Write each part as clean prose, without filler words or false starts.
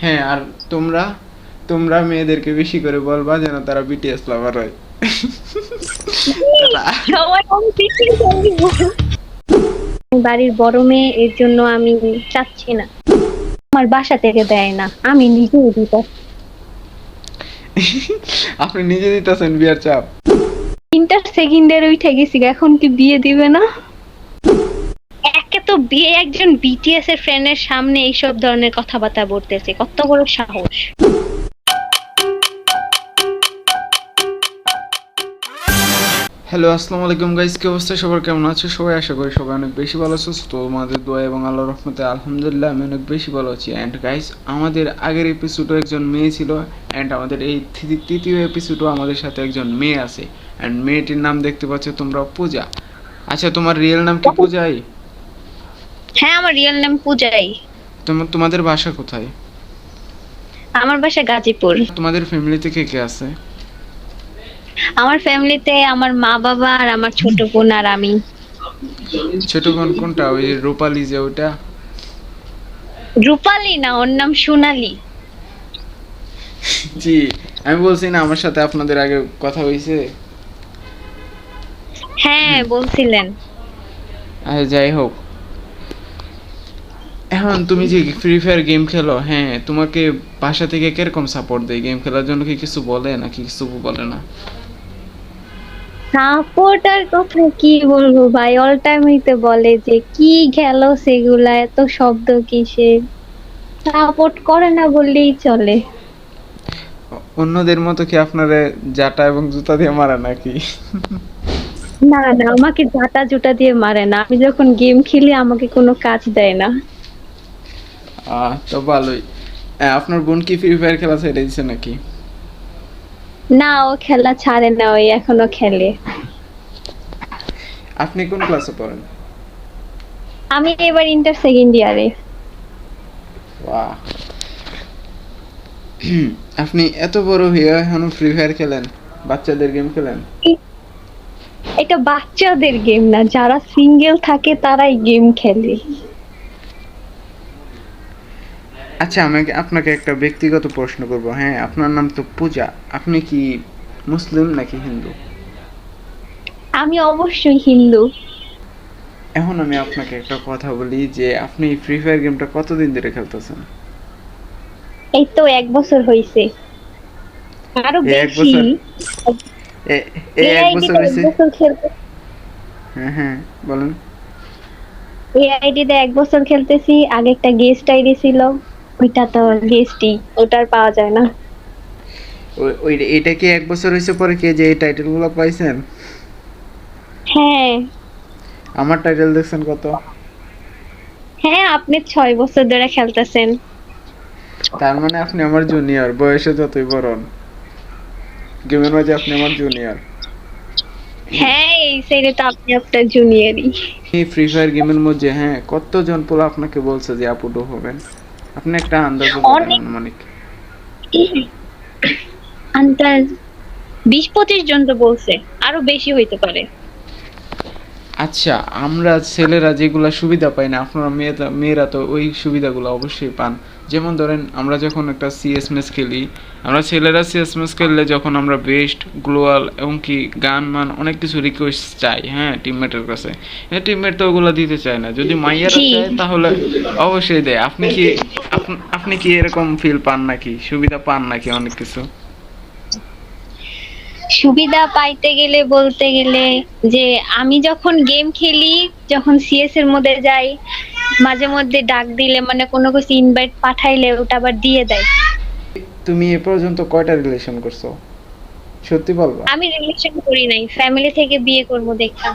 হ্যাঁ, আর তোমরা তোমরা মেয়েদেরকে বেশি করে বলবা যেন তারা বিটিএস লাভার হয়। তারা সবাই আমি পিছিয়ে যাবো। বাড়ির বড় মেয়ে, এর জন্য আমি চাচ্ছি না। আমার বাসা থেকে দেয় না, আমি নিজেই দিতে। আপনি নিজে দিতেছেন বিয়ার চাপ। ইন্টার সেকেন্ডারে উঠে গেছি, এখন কি বিয়ে দিবে না? একে তো বিয়ে, একজন বিটিএস এর ফ্রেন্ডের সামনে এইসব ধরনের কথাবার্তা বলতেছে, কত বড় সাহস! হ্যালো, আসসালামু আলাইকুম গাইস, কি অবস্থা সবার, কেমন আছো সবাই? আশা করি সবাই অনেক বেশি ভালো আছো। তো তোমাদের দোয়া এবং আল্লাহর রহমতে আলহামদুলিল্লাহ আমি অনেক বেশি ভালো আছি। অ্যান্ড গাইস, আমাদের আগের এপিসোডও একজন মেয়ে ছিল, অ্যান্ড আমাদের এই তৃতীয় এপিসোডও আমাদের সাথে একজন মেয়ে আছে। অ্যান্ড মেয়েটির নাম দেখতে পাচ্ছ তোমরা, পূজা। আচ্ছা, তোমার রিয়েল নাম কি পূজাই? হ্যাঁ, আমার রিয়েল নেম পূজাই। তোমাদের বাসা কোথায়? আমার বাসা গাজীপুর। তোমাদের ফ্যামিলিতে কে কে আছে? আমার ফ্যামিলিতে আমার মা বাবা আর আমার ছোট বোন আর আমি। ছোট বোন কোনটা? ওই যে রূপালি, যে ওটা? রূপালী না, ওর নাম সোনালী। জি, আমি বলছি না আমার সাথে আপনাদের আগে কথা হয়েছে। হ্যাঁ, বলছিলেন। আচ্ছা, যাই হোক, এখন তুমি যে ফ্রি ফায়ার গেম খেলো, হ্যাঁ, তোমাকে বাসা থেকে কিরকম সাপোর্ট দেয়? গেম খেলার জন্য কি কিছু বলে নাকি কিছু বলে না? সাপোর্টার কথা কি বলবো ভাই, অল টাইমই তো বলে যে কি খেলো সেগুলা, এত শব্দ কিসের। সাপোর্ট করে না বললেই চলে। অন্যদের মতো কি আপনারে জাটা এবং জুতা দিয়ে মারা নাকি? না না, আমাকে ঝাঁটা জুতা দিয়ে মারে না, আমি যখন গেম খেলি আমাকে কোনো কাজ দেয় না। তো ভালোই। আপনার বোন কি ফ্রি ফায়ার খেলা ছেড়ে দিছে নাকি? না, ও খেলা ছাড়ে না, ওই এখনো খেলে। আপনি কোন ক্লাসে পড়েন? আমি এবার ইন্টার সেকেন্ড ইয়ারে। বাহ! আপনি এত বড় হয়ে এখনো ফ্রি ফায়ার খেলেন, বাচ্চাদের গেম খেলেন? এটা বাচ্চাদের গেম না, যারা সিঙ্গেল থাকে তারাই গেম খেলে। আচ্ছা, আমি আপনাকে একটা ব্যক্তিগত প্রশ্ন করব। হ্যাঁ, আপনার নাম তো পূজা, আপনি কি মুসলিম নাকি হিন্দু? আমি অবশ্যই হিন্দু। এখন আমি আপনাকে একটা কথা বলি যে আপনি ফ্রি ফায়ার গেমটা কতদিন ধরে খেলতেছেন? এই তো 1 বছর হয়েছে, আরো এই এক বেশি। বছর? এ- এই এই এক বছর আইডিতে এক হয়েছে? বছর খেলতে হ্যাঁ হ্যাঁ, বলেন। এই আইডিতে 1 বছর খেলতেছি। আগে একটা গেস্ট আইডি ছিল, ওইটা তো গেস্টই, ওটার পাওয়া যায় না। ওই এটা কি এক বছর হয়েছে পরে কি যে এই টাইটেলগুলো পাইছেন? হ্যাঁ। আমার টাইটেল দেখছেন কত? হ্যাঁ, আপনি 6 বছর ধরে খেলতেছেন। তার মানে আপনি আমার জুনিয়র, বয়সে যতই বড় হন, গেমের মাঝে আপনি আমার জুনিয়র। হ্যাঁ, এই সাইডে তো আপনি আপনার জুনিয়রই। এই ফ্রি ফায়ার গেমের মধ্যে, হ্যাঁ, কতজন পোলা আপনাকে বলছে যে আপুটো হবেন? আপনি একটা আন্দাজও করেন অনেক। আনুমানিক। আন্দাজ 20-25 জন তো বলছে, আরো বেশি হইতে পারে। আচ্ছা, আমরা ছেলেরা যেগুলা সুবিধা পাই না, আপনারা মেয়েরা তো ওই সুবিধাগুলো অবশ্যই পান। যেমন ধরেন, আমরা যখন একটা সিএস ম্যাচ খেলি, আমরা ছেলেরা সিএস ম্যাচ খেললে যখন আমরা বেস্ট, গ্লোয়াল এবং কি গান মান অনেক কিছু রিকোয়েস্ট চাই, হ্যাঁ, টিমমেটের কাছে। টিমমেট তো ওগুলো দিতে চায় না, যদি মাইয়ারা জি। চায় তাহলে অবশ্যই দেয়। আপনি কি এরকম ফিল পান নাকি, সুবিধা পান নাকি অনেক কিছু? সুবিধা পাইতে গেলে বলতে গেলে যে আমি যখন গেম খেলি, যখন সিএস এর মধ্যে যাই, মাঝে মধ্যে ডাক দিলে, মানে কোনো কিছু ইনভাইট পাঠাইলে ওটা আবার দিয়ে দেয়। তুমি এ পর্যন্ত কয়টা রিলেশন করছো, সত্যি বলবা? আমি রিলেশন করি নাই, ফ্যামিলি থেকে বিয়ে করবো দেখা।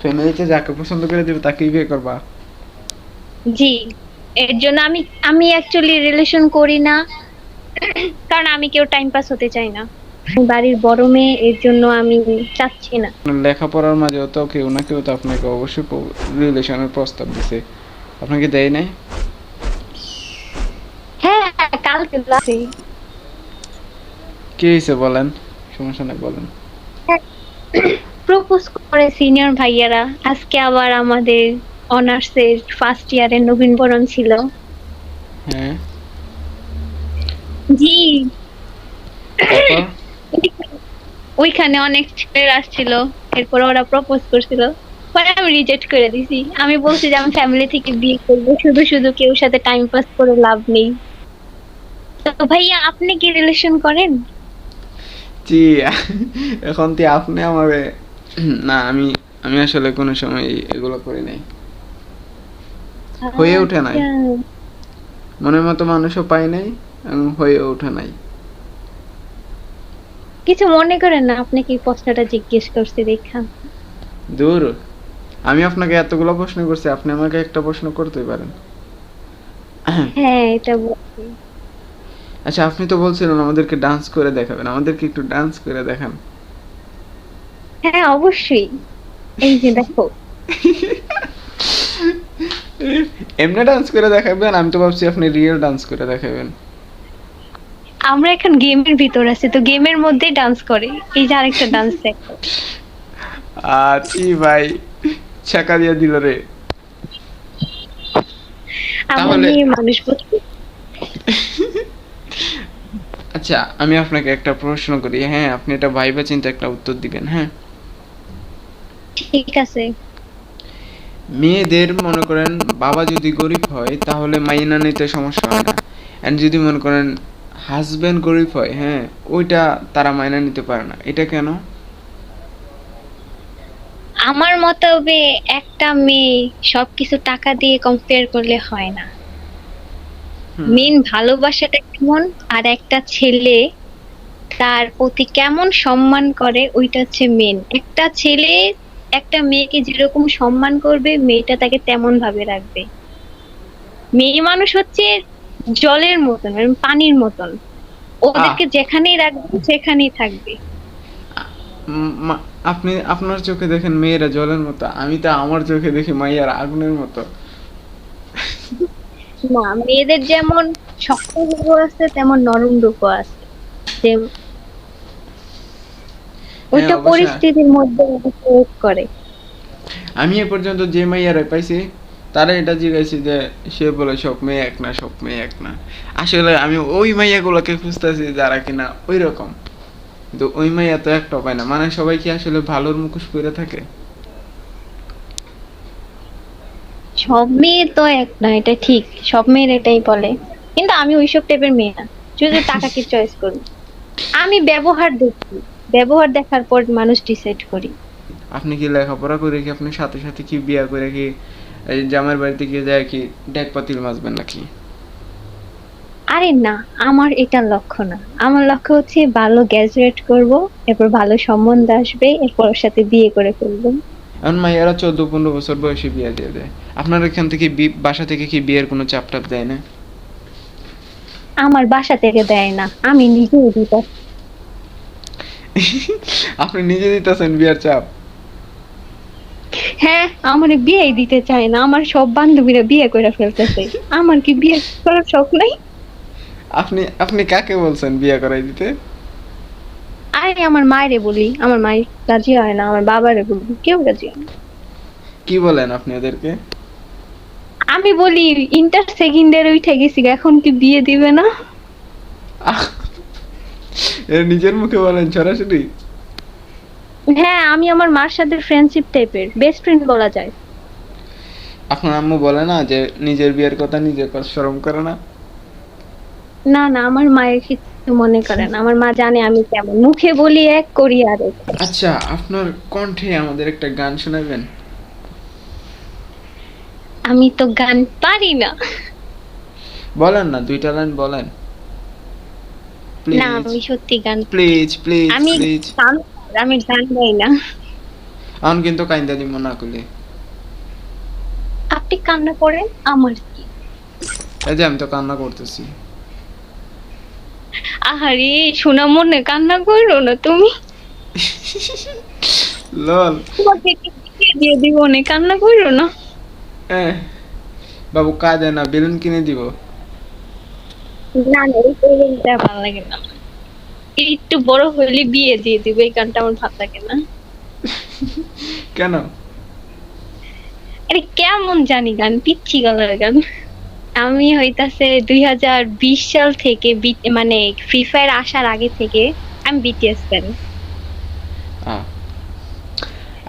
ফ্যামিলিতে যাকে পছন্দ করে দেবে তাকেই বিয়ে করবা? জি। এর জন্য আমি আমি অ্যাকচুয়ালি রিলেশন করি না, কারণ আমি কেউ টাইম পাস হতে চাই না। আমি বাড়ির বড় মেয়ে, এর জন্য আমি চাচ্ছি না। লেখাপড়ার মাঝেও তো কেউ না কেউ তো আপনাকে অবশ্যই রিলেশনের প্রস্তাব দিছে, আপনাকে দেয় নাই? হ্যাঁ, কালকে লাস্ট। কি হয়েছে বলেন, সমস্যা নাই, বলেন। প্রপোজ করে সিনিয়র ভাইয়ারা। আজকে আবার আমাদের অনার্সের ফার্স্ট ইয়ারের নবীনবরণ ছিল। হ্যাঁ, জি। তারপর? ওইখানে অনেক ছেলেরা আসছিল, এরপর ওরা প্রপোজ করছিল, পরে আমি রিজেক্ট করে দিছি। আমি বলছি যে আমি ফ্যামিলি থেকে বিয়ে করবো, শুধু শুধু কেউ সাথে টাইম পাস করে লাভ নেই। তো ভাইয়া আপনি কি রিলেশন করেন? জি। এখন তুই আপনি আমারে না, আমি আমি আসলে কোনো সময় এগুলো করি নাই, হয়ে ওঠে নাই, আচ্ছা, মনের মতো মানুষও পাই নাই এবং হয়ে ওঠে নাই। কিছু মনে করেন না, আপনি কি প্রশ্নটা জিজ্ঞেস করছি দেখা। দূর, আমি আপনাকে এতগুলো প্রশ্ন করছি, আপনি আমাকে একটা প্রশ্ন করতেই পারেন। হ্যাঁ, এটা বলছি। আচ্ছা, আপনি তো বলছিলেন আমাদেরকে ডান্স করে দেখাবেন, আমাদেরকে একটু ডান্স করে দেখান। হ্যাঁ, অবশ্যই। এই যে দেখো, এমনি ডান্স করে দেখাবেন? আমি তো ভাবছি আপনি রিয়েল ডান্স করে দেখাবেন। আমরা এখন গেমের ভিতর আছি, তো গেমের মধ্যেই ডান্স করে। এই যে আরেকটা ডান্স দেখো। আছি ভাই, ছাকা দিয়া দিল রে। আমরা তাহলে মেয়ে মানুষ বুঝছি। আচ্ছা, আমি আপনাকে একটা প্রশ্ন করি, হ্যাঁ, আপনি এটা ভাইবা চিন্তা একটা উত্তর দিবেন, হ্যাঁ। ঠিক আছে। মেয়েদের মনে করেন বাবা যদি গরিব হয় তাহলে মাইনা নিতে সমস্যা হয় না, এন্ড যদি মনে করেন হাজবেন্ড গরিব হয়, হ্যাঁ, ওইটা তারা মাইনা নিতে পারে না, এটা কেন? আমার মতবে একটা মেয়ে সবকিছু টাকা দিয়ে কম্পেয়ার করলে হয় না। হুম। মেন ভালোবাসাটা কেমন, আর একটা ছেলে তার প্রতি কেমন সম্মান করে, ওইটা হচ্ছে মেন। একটা ছেলে একটা মেয়েকে যেরকম সম্মান করবে, মেয়েটা তাকে তেমন ভাবে রাখবে। মেয়ে মানুষ হচ্ছে জলের মতন, মানে পানির মতন, আহ ওদেরকে যেখানেই রাখবে সেখানেই থাকবে। আপনি আপনার চোখে দেখেন মেয়েরা জলের মতো, আমি তো আমার চোখে দেখি মাইয়ার আগুনের মতো। না, মেয়েদের যেমন শক্ত রূপও আছে, তেমন নরম রূপও আছে। যে হ্যাঁ, ওইটা অবশ্যই। পরিস্থিতির মধ্যে প্রয়োগ করে। আমি এ পর্যন্ত যে মাইয়ারে পাইছি তারা এটা জিজ্ঞাসি যে সে বলে সব মেয়ে এক না, সব মেয়ে এক না। আসলে আমি ওই মাইয়াগুলোকে খুঁজতেছি যারা কিনা ওই রকম, কিন্তু ওই মাইয়া তো একটা পায় না। মানে সবাই কি আসলে ভালোর মুখোশ পরে থাকে? সব মেয়ে তো এক না, এটা ঠিক। সব মেয়ের এটাই বলে, কিন্তু আমি ওইসব টাইপের মেয়ে না, শুধু টাকাকে চয়েস করি। আমি ব্যবহার দেখি, ব্যবহার দেখার পর মানুষ ডিসাইড করি। আপনি কি লেখাপড়া করে কি আপনি সাথে সাথে কি বিয়া করে কি এই জামাইয়ের বাড়িতে গিয়ে যায় কি ডেক পাতিল মাজবেন নাকি? আরে না, আমার এটা লক্ষ্য না। আমার লক্ষ্য হচ্ছে ভালো গ্রাজুয়েট করব, এরপর ভালো সম্বন্ধ আসবে, এরপর ওর সাথে বিয়ে করে ফেলবো। এখন মাইয়ারা 14-15 বছর বয়সে বিয়া দিয়ে দেয়। আপনার এখান থেকে বাসা থেকে কি বিয়ের কোনো চাপ টাপ দেয় না? আমার বাসা থেকে দেয় না, আমি নিজেই দিতে। আপনি নিজে দিতেছেন বিয়ার চাপ? হ্যাঁ, আমার বিয়ে দিতে চায় না, আমার সব বান্ধবীরা বিয়ে করে ফেলতেছে। আমার কি বিয়ে করার শখ নাই? আপনি আপনি কাকে বলছেন বিয়া করাই দিতে? আরে আমার মায়েরে বলি, আমার মায়ের রাজি হয় না, আমার বাবারে বলি, কেউ রাজি হয় না। কি বলেন আপনি ওদেরকে? আমি বলি ইন্টার সেকেন্ড ইয়ারে উঠে গেছি, এখন কি বিয়ে দিবে না? আহ, এর নিজের মুখে বলেন সরাসরি? হ্যাঁ, আমি আমার মার সাথে ফ্রেন্ডশিপ টাইপের, বেস্ট ফ্রেন্ড বলা যায়। আপনার আম্মু বলে না যে নিজের বিয়ের কথা নিজে কর, শরম করে না? না না, আমার মায়ের কিছু মনে করে না। আমার মা জানে আমি কেমন, মুখে বলি এক, করি আরেক। আচ্ছা, আপনার কণ্ঠে আমাদের একটা গান শোনাবেন? আমি তো গান পারি না। বলেন না, 2টা লাইন বলেন না, প্লিজ। আমি সত্যি গান, প্লিজ প্লিজ আমি প্লিজ। গান, আমি গান গাই না। এখন কিন্তু কাইন্দা দিব না করলে। আপনি কান্না করেন, আমার কি? এই যে আমি তো কান্না করতেছি। আহারে, সোনা মনে কান্না করো না তুমি। লল। তোমাকে কি বিয়ে দিয়ে দিব, না কান্না করো না। এহ, বাবু কাঁদে না, বেলুন কিনে দিব। না না, এই গানটা ভালো লাগে না আমার। এই একটু বড় হইলে বিয়ে দিয়ে দিব, এই গানটা আমার ভালো লাগে না। কেন? আরে কেমন জানি গান, পিচ্ছি গলার গান। আমি হইতাছে 2020 সাল থেকে মানে ফ্রি ফায়ার আসার আগে থেকে আমি বিটিএস ফ্যান। আহ,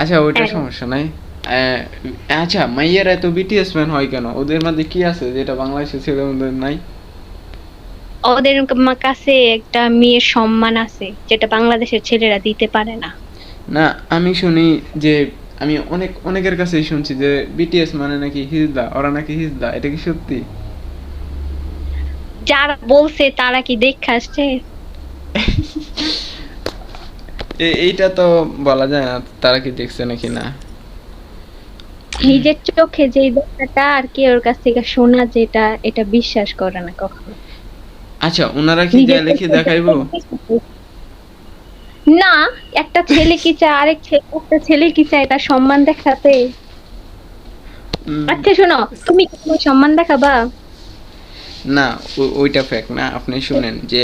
আচ্ছা ওইটা হ্যাঁ, সমস্যা নাই। আহ, আচ্ছা মাইয়ারা এত বিটিএস ম্যান হয় কেন? ওদের মধ্যে কি আছে যেটা বাংলাদেশের ছেলেমেয়েদের নাই? ওদের কাছে একটা মেয়ের সম্মান আছে যেটা বাংলাদেশের ছেলেরা দিতে পারে না। না, আমি শুনি যে আমি অনেকের কাছেই শুনছি যে বিটিএস মানে নাকি হিজড়া, ওরা নাকি হিজড়া, এটা কি সত্যি? যারা বলছে তারা কি দেখে আসছে? এইটা তো বলা যায় না তারা কি দেখছে নাকি না। নিজের চোখে যেই দেখাটা আর কি ওর কাছ থেকে শোনা যেটা এটা বিশ্বাস করে না কখনো। আচ্ছা ওনারা কি যা নিজের লিখে চোখে দেখাইবো? না, একটা ছেলে কি চায় একটা ছেলে কি চায় তার সম্মান দেখাতে? উম, আচ্ছা শোনো, তুমি কি তোমার সম্মান দেখাবা? না, ওইটা ফ্যাক্ট না। আপনি শুনেন যে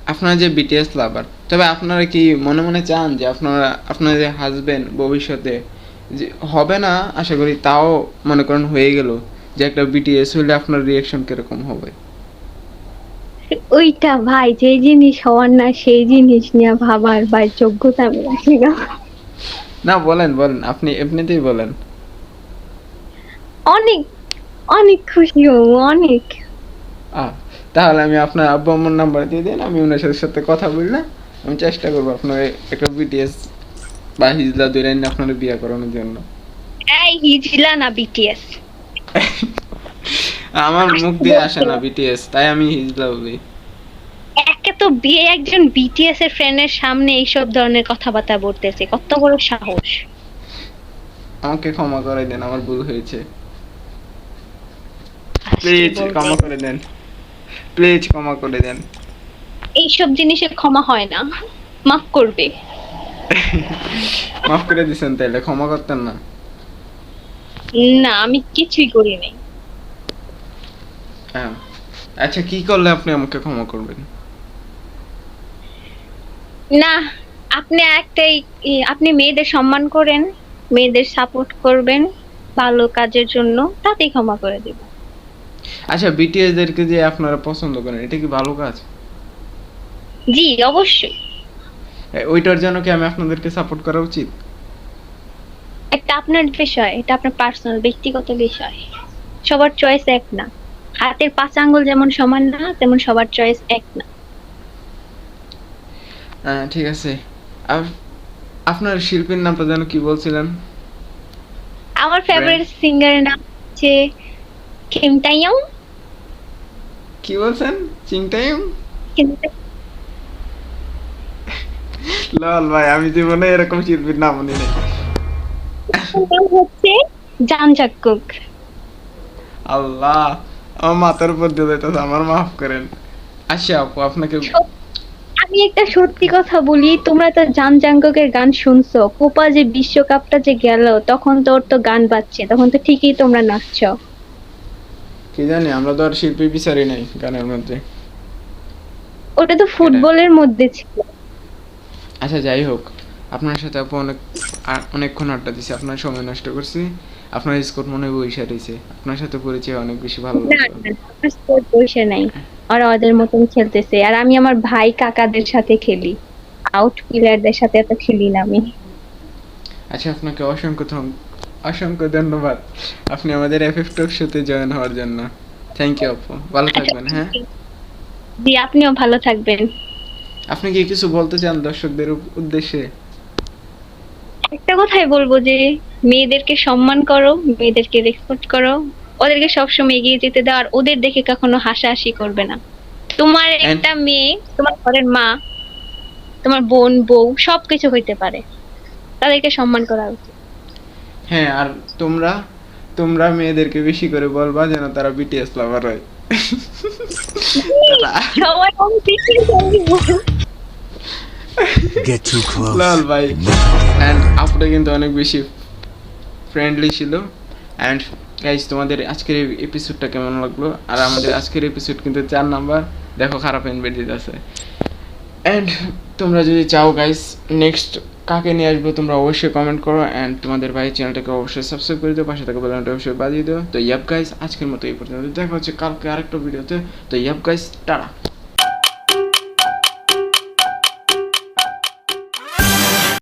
আপনারা যে বিটিএস লাভার, তবে আপনারা কি মনে মনে চান যে আপনার যে হাজবেন্ড ভবিষ্যতে যে হবে না আশা করি, তাও মনে করেন হয়ে গেল যে একটা বিটিএস হইলে আপনার রিয়াকশন কিরকম হবে? ওইটা ভাই যে জিনিস হওয়ার না সেই জিনিস নিয়ে ভাবার ভাই যোগ্যতা আমি রাখি না। না বলেন বলেন, আপনি এমনিতেই বলেন। অনেক অনেক খুশি হব, অনেক। আহ তাহলে আমি আপনার আব্বু আম্মুর নাম্বার দিয়ে দিন, আমি ওনার সাথে কথা বললাম। আমি চেষ্টা করবো আপনার একটা বিটিএস বা হিজলা দুই লাইন আপনার বিয়ে করানোর জন্য। এই হিজলা না বিটিএস। আমার মুখ দিয়ে আসে না বিটিএস, তাই আমি হিজলা বলি। একে তো বিয়ে একজন বিটিএস এর ফ্রেন্ডের সামনে এইসব ধরনের কথাবার্তা বলতেছে, কত বড় সাহস! আমাকে ক্ষমা করে দেন, আমার ভুল হয়েছে। আসছে প্লিজ বলতে। ক্ষমা করে দেন, প্লিজ ক্ষমা করে দেন। এইসব জিনিসে ক্ষমা হয় না, মাফ করবে। মাফ করে দিছেন, তাইলে ক্ষমা করতেন না? না, আমি কিছুই করি নাই। হ্যাঁ, আচ্ছা কি করলে আপনি আমাকে ক্ষমা করবেন? না, আপনি একটাই, আপনি মেয়েদের সম্মান করেন, মেয়েদের সাপোর্ট করবেন ভালো কাজের জন্য, তাতেই ক্ষমা করে দেব। আচ্ছা বিটিএস দেরকে যে আপনারা পছন্দ করেন, এটা কি ভালো কাজ? জি অবশ্যই। ওইটার জন্য কি আমি আপনাদেরকে সাপোর্ট করা উচিত? একটা আপনার বিষয়, এটা আপনার পার্সোনাল ব্যক্তিগত বিষয়। সবার চয়েস এক না। হাতের 5 আঙ্গুল যেমন সমান না, তেমন সবার চয়েস এক না। ঠিক আছে। আপনার শিল্পীর নামটা যেন কি বলছিলেন? আমার ফেভারিট সিঙ্গারের নাম হচ্ছে খিমটাইয়ং। কি বলছেন? চিংটাইম? লল ভাই, আমি জীবনে এরকম শিল্পীর নাম শুনি নাই। নাম হচ্ছে জান জাকুক। আল্লাহ, আমার মাথার উপর দিয়ে যাইতেছে, আমার মাফ করেন। আচ্ছা আপু আপনাকে আমি একটা সত্যি কথা বলি, তোমরা তো জান জাঙ্গকের গান শুনছো, কোপা যে বিশ্বকাপটা যে গেল তখন তো ওর তো গান বাজছে, তখন তো ঠিকই তোমরা নাচছো। কি জানি, আমরা তো আর শিল্পী বিচারি নাই গানের মধ্যে। ওটা তো ফুটবলের মধ্যে ছিল। আচ্ছা যাই হোক, আপনার সাথে আপু অনেকক্ষণ আড্ডা দিছি, আপনার সময় নষ্ট করছি। আপনার স্কোর মনে হয় বইসা রয়েছে, আপনার সাথে পরিচয় অনেক বেশি ভালো না লাগলো। না, আমার স্কোর বসে নাই। ওরা ওদের মতন খেলতেছে আর আমি আমার ভাই কাকাদের সাথে খেলি, আউট প্লেয়ারদের সাথে এত খেলি না আমি। আচ্ছা আপনাকে অসংখ্য ধন্যবাদ আপনি আমাদের এফএফ টক শোতে জয়েন হওয়ার জন্য। থ্যাংক ইউ আপু, ভালো থাকবেন। হ্যাঁ, জি আপনিও ভালো থাকবেন। আপনি কি কিছু বলতে চান দর্শকদের উদ্দেশ্যে? একটা কথাই বলবো যে মেয়েদেরকে সম্মান করো, মেয়েদেরকে রেসপেক্ট করো, ওদেরকে সবসময় এগিয়ে যেতে দাও আর ওদের দেখে কখনো হাসাহাসি করবে না। তোমার And একটা মেয়ে তোমার ঘরের মা, তোমার বোন বউ সবকিছু হইতে পারে, তাদেরকে সম্মান করা উচিত। হ্যাঁ, আর তোমরা তোমরা মেয়েদেরকে বেশি করে বলবা যেন তারা বিটিএস লাভার হয়। তারা- সবাই আমি পিছিয়ে চলবো। Get too close. লাল ভাই অ্যান্ড আপুটা কিন্তু অনেক বেশি ফ্রেন্ডলি ছিল। অ্যান্ড গাইজ তোমাদের আজকের এই এপিসোডটা কেমন লাগলো? আর আমাদের আজকের এপিসোড কিন্তু 4 নাম্বার, দেখো খারাপ এনবেডিড আছে। অ্যান্ড তোমরা যদি চাও গাইজ নেক্সট কাকে নিয়ে আসবো তোমরা অবশ্যই কমেন্ট করো, অ্যান্ড তোমাদের ভাই চ্যানেলটাকে অবশ্যই সাবস্ক্রাইব করে দিও, পাশে থাকা বেল আইকনটা অবশ্যই বাজিয়ে দিও। তো ইয়াপ গাইস, আজকের মতো এই পর্যন্ত, দেখা হচ্ছে কালকে আরেকটা ভিডিওতে। তো ইয়াপ গাইস, টাটা।